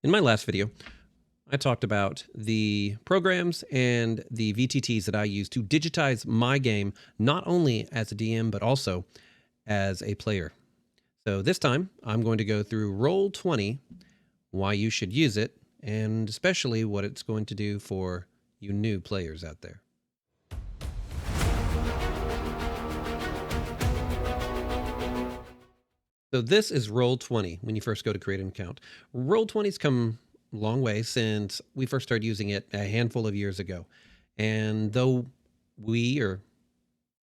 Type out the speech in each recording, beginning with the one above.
In my last video, I talked about the programs and the VTTs that I use to digitize my game, not only as a DM, but also as a player. So this time, I'm going to go through Roll20, why you should use it, and especially what it's going to do for you new players out there. So this is Roll20 when you first go to create an account. Roll20's come a long way since we first started using it a handful of years ago. And though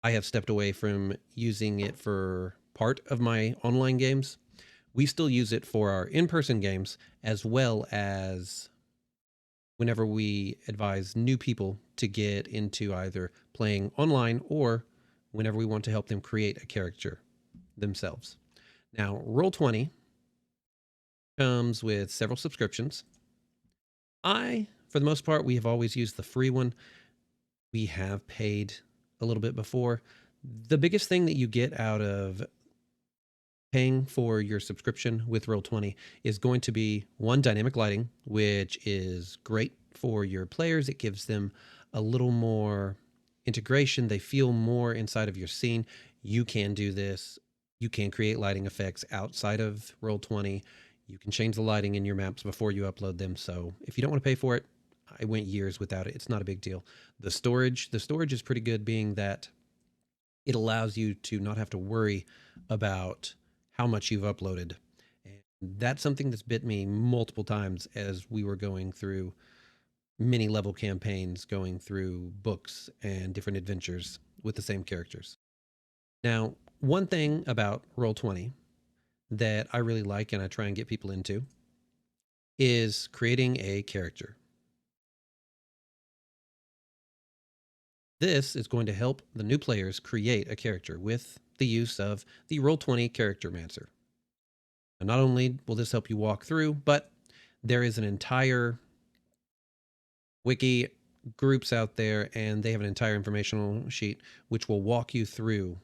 I have stepped away from using it for part of my online games, we still use it for our in-person games as well as whenever we advise new people to get into either playing online or whenever we want to help them create a character themselves. Now, Roll20 comes with several subscriptions. For the most part, we have always used the free one. We have paid a little bit before. The biggest thing that you get out of paying for your subscription with Roll20 is going to be one, dynamic lighting, which is great for your players. It gives them a little more integration. They feel more inside of your scene. You can do this. You can create lighting effects outside of Roll20. You can change the lighting in your maps before you upload them. So if you don't want to pay for it, I went years without it. It's not a big deal. The storage is pretty good, being that it allows you to not have to worry about how much you've uploaded. And that's something that's bit me multiple times as we were going through mini level campaigns, going through books and different adventures with the same characters. Now, one thing about Roll20 that I really like and I try and get people into is creating a character. This is going to help the new players create a character with the use of the Roll20 Charactermancer. And not only will this help you walk through, but there is an entire wiki, groups out there, and they have an entire informational sheet which will walk you through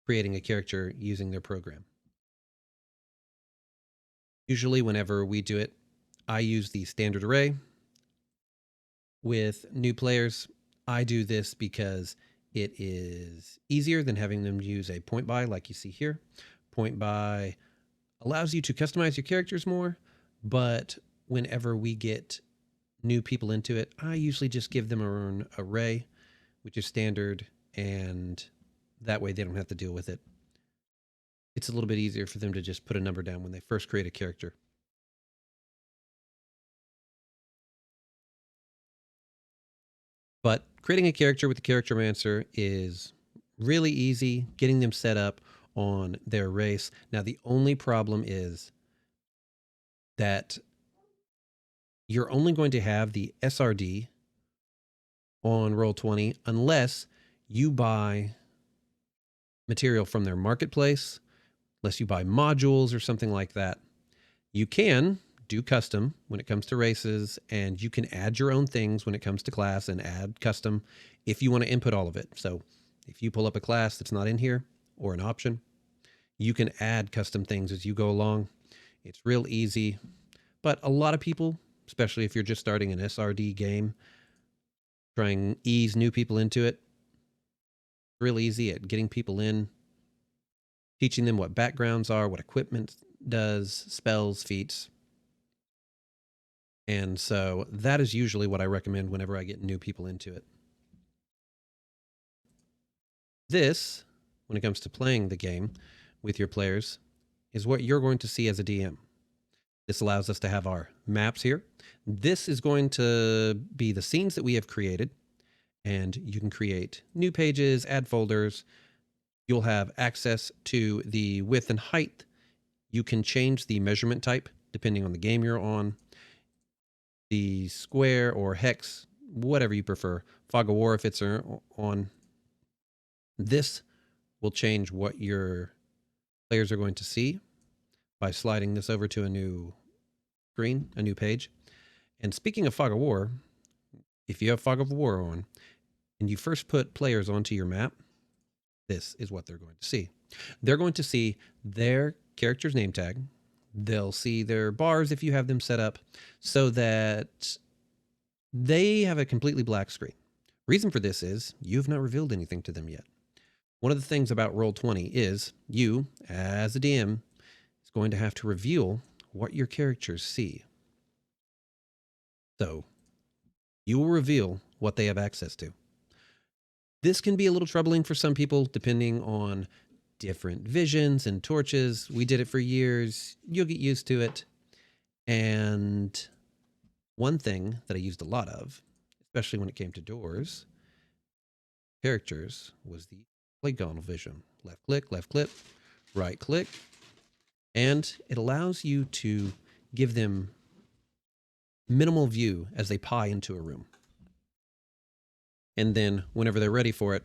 creating a character using their program. Usually whenever we do it, I use the standard array. With new players, I do this because it is easier than having them use a point by like you see here. Point by allows you to customize your characters more, but whenever we get new people into it, I usually just give them an array, which is standard, and that way they don't have to deal with it. It's a little bit easier for them to just put a number down when they first create a character. But creating a character with the Charactermancer is really easy, getting them set up on their race. Now, the only problem is that you're only going to have the SRD on Roll20 unless you buy material from their marketplace, unless you buy modules or something like that. You can do custom when it comes to races, and you can add your own things when it comes to class and add custom if you want to input all of it. So if you pull up a class that's not in here or an option, you can add custom things as you go along. It's real easy, but a lot of people, especially if you're just starting an SRD game, try and ease new people into it. Real easy at getting people in, teaching them what backgrounds are, what equipment does, spells, feats. And so that is usually what I recommend whenever I get new people into it. This, when it comes to playing the game with your players, is what you're going to see as a DM. This allows us to have our maps here. This is going to be the scenes that we have created, and you can create new pages, add folders. You'll have access to the width and height. You can change the measurement type depending on the game you're on. The square or hex, whatever you prefer. Fog of War if it's on. This will change what your players are going to see by sliding this over to a new screen, a new page. And speaking of Fog of War, if you have Fog of War on and you first put players onto your map, this is what they're going to see. They're going to see their character's name tag, They'll see their bars if you have them set up so that they have a completely black screen. Reason for this is you've not revealed anything to them yet. One of the things about Roll20 is you, as a DM, is going to have to reveal what your characters see. So you will reveal what they have access to. This can be a little troubling for some people depending on different visions and torches. We did it for years. You'll get used to it. And one thing that I used a lot of, especially when it came to doors, characters, was the polygonal vision. Left click, right click. And it allows you to give them minimal view as they pie into a room. And then whenever they're ready for it,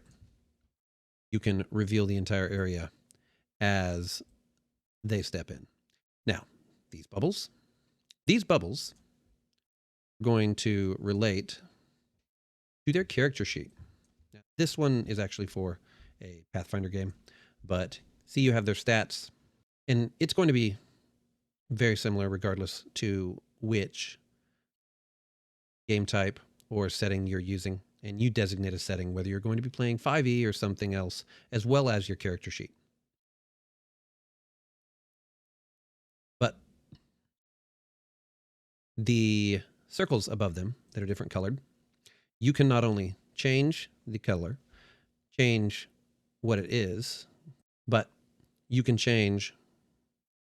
you can reveal the entire area as they step in. Now, these bubbles are going to relate to their character sheet. Now, this one is actually for a Pathfinder game, but see, you have their stats, and it's going to be very similar regardless to which game type or setting you're using. And you designate a setting, whether you're going to be playing 5e or something else, as well as your character sheet. But the circles above them that are different colored, you can not only change the color, change what it is, but you can change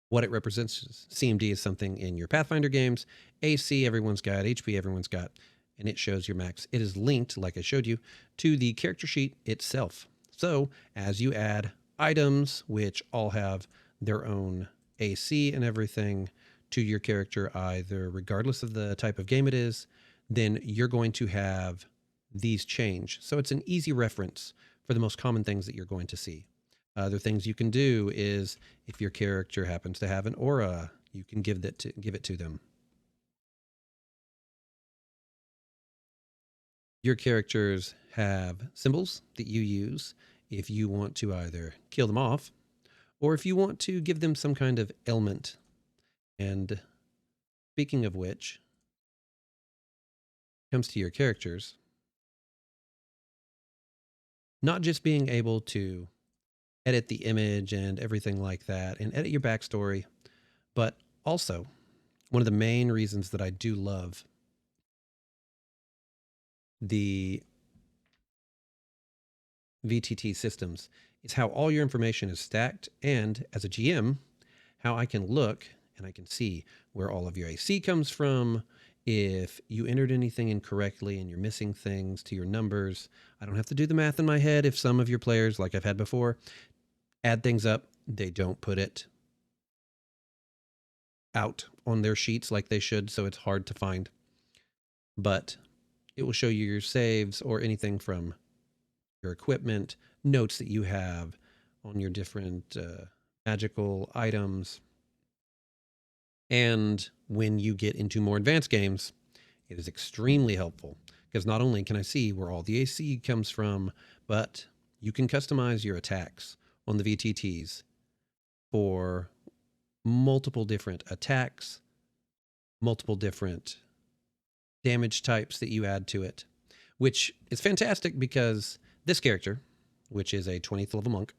what it represents. CMD is something in your Pathfinder games. AC, everyone's got. HP, everyone's got. And it shows your max. It is linked, like I showed you, to the character sheet itself. So as you add items, which all have their own AC and everything to your character, either regardless of the type of game it is, then you're going to have these change. So it's an easy reference for the most common things that you're going to see. Other things you can do is if your character happens to have an aura, you can give it to them. Your characters have symbols that you use if you want to either kill them off or if you want to give them some kind of ailment. And speaking of which, comes to your characters, not just being able to edit the image and everything like that and edit your backstory, but also one of the main reasons that I do love the VTT systems is how all your information is stacked, and as a GM, how I can look and I can see where all of your AC comes from. If you entered anything incorrectly and you're missing things to your numbers, I don't have to do the math in my head. If some of your players, like I've had before, add things up, they don't put it out on their sheets like they should, so it's hard to find. But it will show you your saves or anything from your equipment, notes that you have on your different magical items. And when you get into more advanced games, it is extremely helpful because not only can I see where all the AC comes from, but you can customize your attacks on the VTTs for multiple different attacks, multiple different damage types that you add to it, which is fantastic because this character, which is a 20th level monk,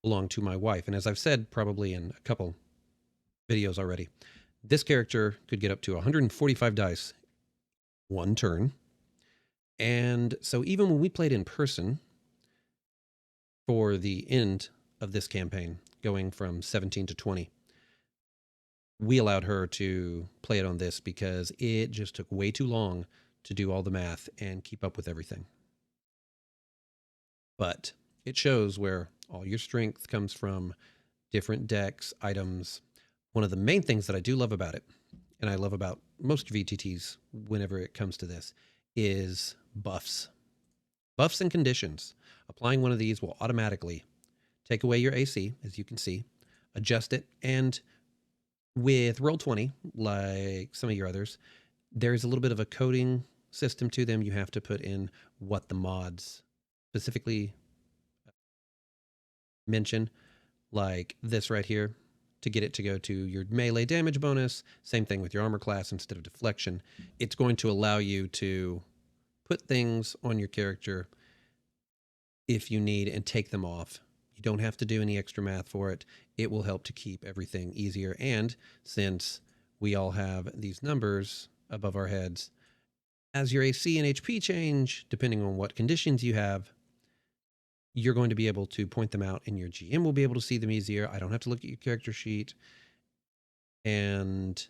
belonged to my wife. And as I've said probably in a couple videos already, this character could get up to 145 dice one turn. And so even when we played in person for the end of this campaign, going from 17 to 20, we allowed her to play it on this because it just took way too long to do all the math and keep up with everything. But it shows where all your strength comes from, different decks, items. One of the main things that I do love about it, and I love about most VTTs whenever it comes to this, is buffs. Buffs and conditions. Applying one of these will automatically take away your AC, as you can see, adjust it, and with Roll20, like some of your others, there's a little bit of a coding system to them. You have to put in what the mods specifically mention, like this right here, to get it to go to your melee damage bonus. Same thing with your armor class instead of deflection. It's going to allow you to put things on your character if you need and take them off. You don't have to do any extra math for it. It will help to keep everything easier. And since we all have these numbers above our heads, as your AC and HP change, depending on what conditions you have, you're going to be able to point them out, and your GM will be able to see them easier. I don't have to look at your character sheet, and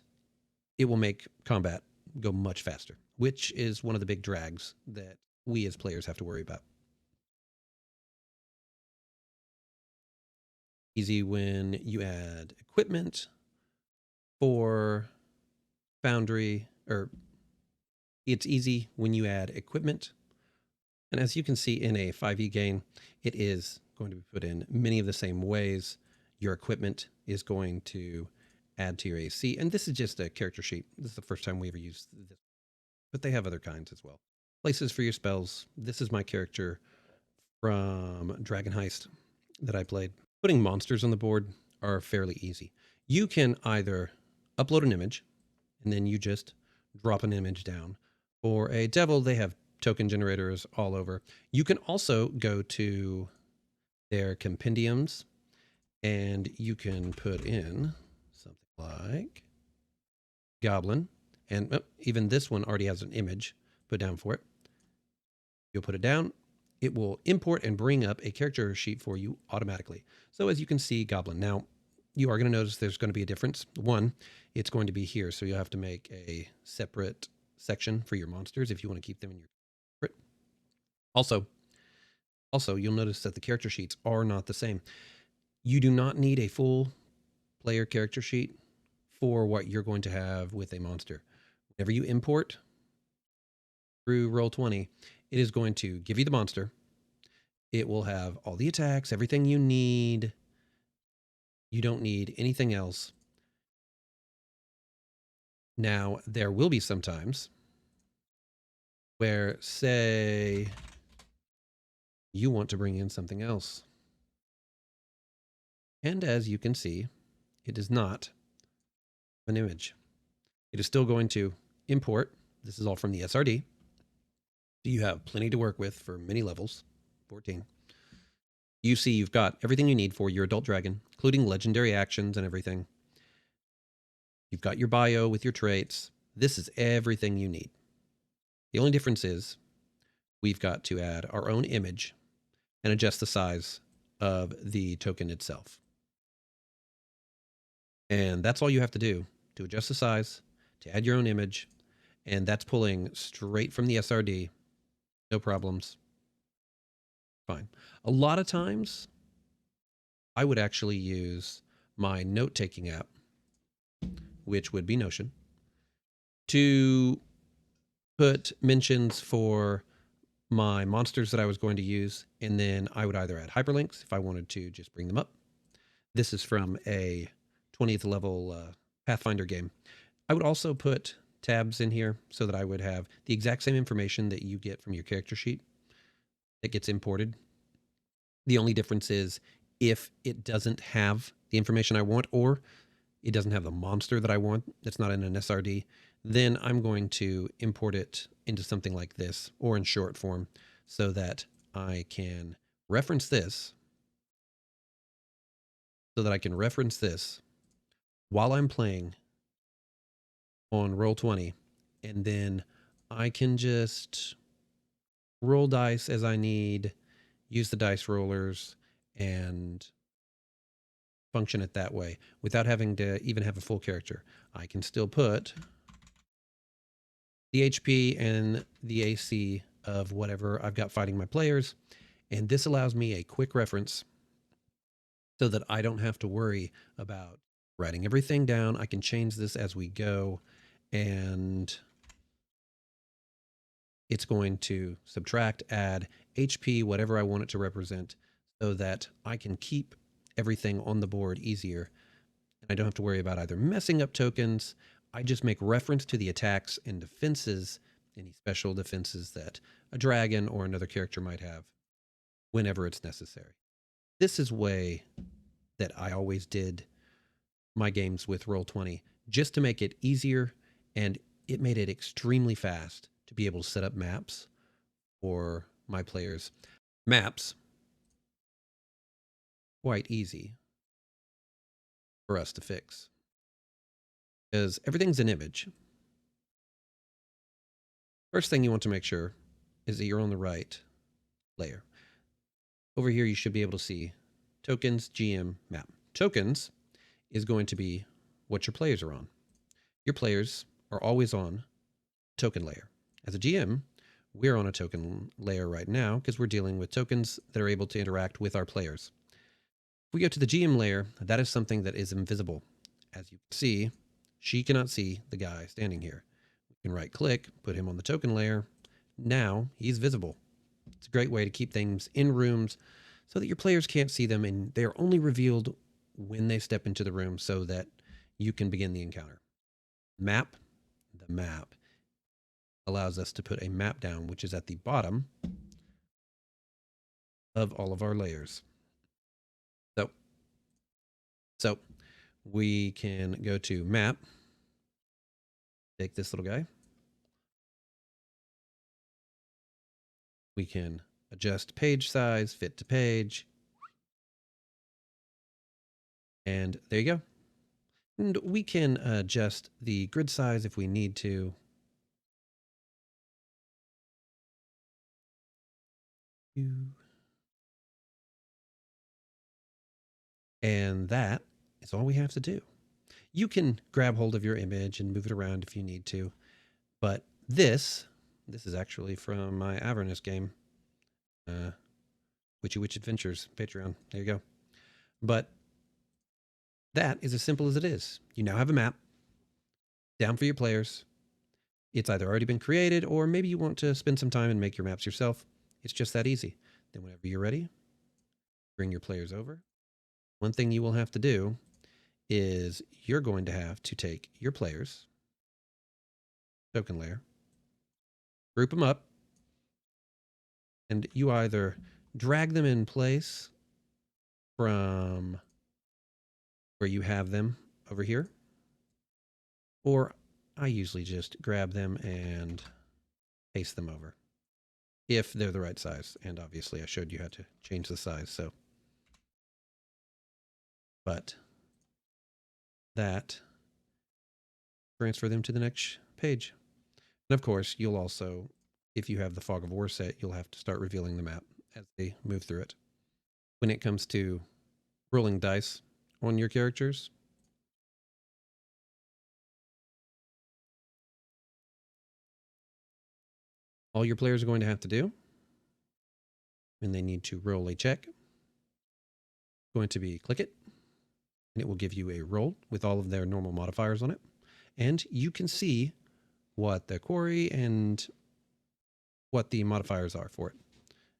it will make combat go much faster, which is one of the big drags that we as players have to worry about. Easy when you add equipment for Foundry, or it's easy when you add equipment. And as you can see in a 5e game, it is going to be put in many of the same ways. Your equipment is going to add to your AC. And this is just a character sheet. This is the first time we ever used this, but they have other kinds as well. Places for your spells. This is my character from Dragon Heist that I played. Putting monsters on the board are fairly easy. You can either upload an image, and then you just drop an image down. For a devil, they have token generators all over. You can also go to their compendiums, and you can put in something like goblin, and even this one already has an image put down for it. You'll put it down. It will import and bring up a character sheet for you automatically. So as you can see, goblin. Now, you are going to notice there's going to be a difference. One, it's going to be here, so you'll have to make a separate section for your monsters if you want to keep them in your crit. Also, you'll notice that the character sheets are not the same. You do not need a full player character sheet for what you're going to have with a monster. Whenever you import through Roll20, it is going to give you the monster. It will have all the attacks, everything you need. You don't need anything else. Now, there will be some times where, say, you want to bring in something else. And as you can see, it is not an image. It is still going to import. This is all from the SRD. You have plenty to work with for many levels, 14. You see you've got everything you need for your adult dragon, including legendary actions and everything. You've got your bio with your traits. This is everything you need. The only difference is we've got to add our own image and adjust the size of the token itself. And that's all you have to do to adjust the size, to add your own image, and that's pulling straight from the SRD. No problems. Fine. A lot of times, I would actually use my note-taking app, which would be Notion, to put mentions for my monsters that I was going to use, and then I would either add hyperlinks if I wanted to just bring them up. This is from a 20th level Pathfinder game. I would also put tabs in here so that I would have the exact same information that you get from your character sheet that gets imported. The only difference is if it doesn't have the information I want, or it doesn't have the monster that I want, that's not in an SRD, then I'm going to import it into something like this or in short form so that I can reference this, while I'm playing on Roll20, and then I can just roll dice as I need, use the dice rollers, and function it that way without having to even have a full character. I can still put the HP and the AC of whatever I've got fighting my players, and this allows me a quick reference so that I don't have to worry about writing everything down. I can change this as we go, and it's going to subtract, add, HP, whatever I want it to represent, so that I can keep everything on the board easier. And I don't have to worry about either messing up tokens. I just make reference to the attacks and defenses, any special defenses that a dragon or another character might have whenever it's necessary. This is way that I always did my games with Roll20 just to make it easier, and it made it extremely fast to be able to set up maps for my players. Maps, quite easy for us to fix because everything's an image. First thing you want to make sure is that you're on the right layer. Over here, you should be able to see tokens, GM, map. Tokens is going to be what your players are on. Your players are always on token layer. As a GM, we're on a token layer right now because we're dealing with tokens that are able to interact with our players. If we go to the GM layer, that is something that is invisible. As you can see, she cannot see the guy standing here. We can right click, put him on the token layer. Now he's visible. It's a great way to keep things in rooms so that your players can't see them, and they're only revealed when they step into the room so that you can begin the encounter. Map. The map allows us to put a map down, which is at the bottom of all of our layers. So we can go to map, take this little guy. We can adjust page size, fit to page. And there you go. And we can adjust the grid size if we need to. And that is all we have to do. You can grab hold of your image and move it around if you need to. But this is actually from my Avernus game. Witchy Witch Adventures, Patreon. There you go. But that is as simple as it is. You now have a map down for your players. It's either already been created or maybe you want to spend some time and make your maps yourself. It's just that easy. Then whenever you're ready, bring your players over. One thing you will have to do is you're going to have to take your players, token layer, group them up, and you either drag them in place from where you have them over here, or I usually just grab them and paste them over if they're the right size. And obviously I showed you how to change the size. So, but that transfer them to the next page. And of course, you'll also, if you have the Fog of War set, you'll have to start revealing the map as they move through it. When it comes to rolling dice on your characters, all your players are going to have to do when they need to roll a check, going to be click it, and it will give you a roll with all of their normal modifiers on it. And you can see what the quarry and what the modifiers are for it.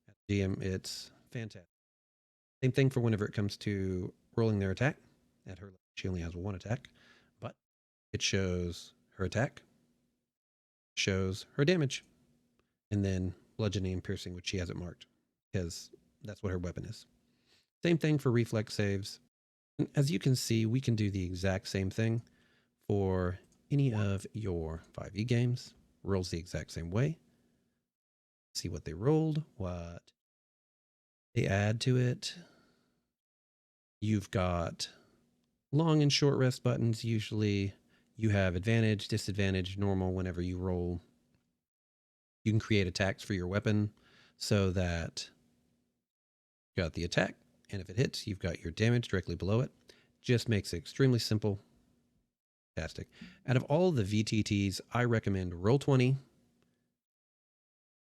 At GM, it's fantastic. Same thing for whenever it comes to rolling their attack. At her, she only has one attack, but it shows her attack, shows her damage, and then bludgeoning and piercing, which she hasn't marked because that's what her weapon is. Same thing for reflex saves. And as you can see, we can do the exact same thing for any of your 5e games. Rolls the exact same way. See what they rolled, what they add to it. You've got long and short rest buttons. Usually you have advantage, disadvantage, normal whenever you roll. You can create attacks for your weapon so that you got the attack, and if it hits, you've got your damage directly below it. Just makes it extremely simple. Fantastic. Out of all the VTTs, I recommend Roll20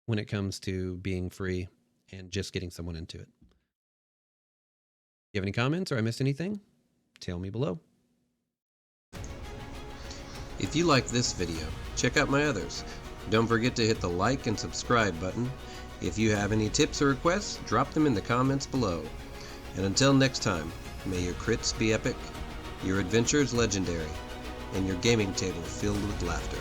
when it comes to being free and just getting someone into it. If you have any comments or I missed anything, tell me below. If you like this video, check out my others. Don't forget to hit the like and subscribe button. If you have any tips or requests, drop them in the comments below. And until next time, may your crits be epic, your adventures legendary, and your gaming table filled with laughter.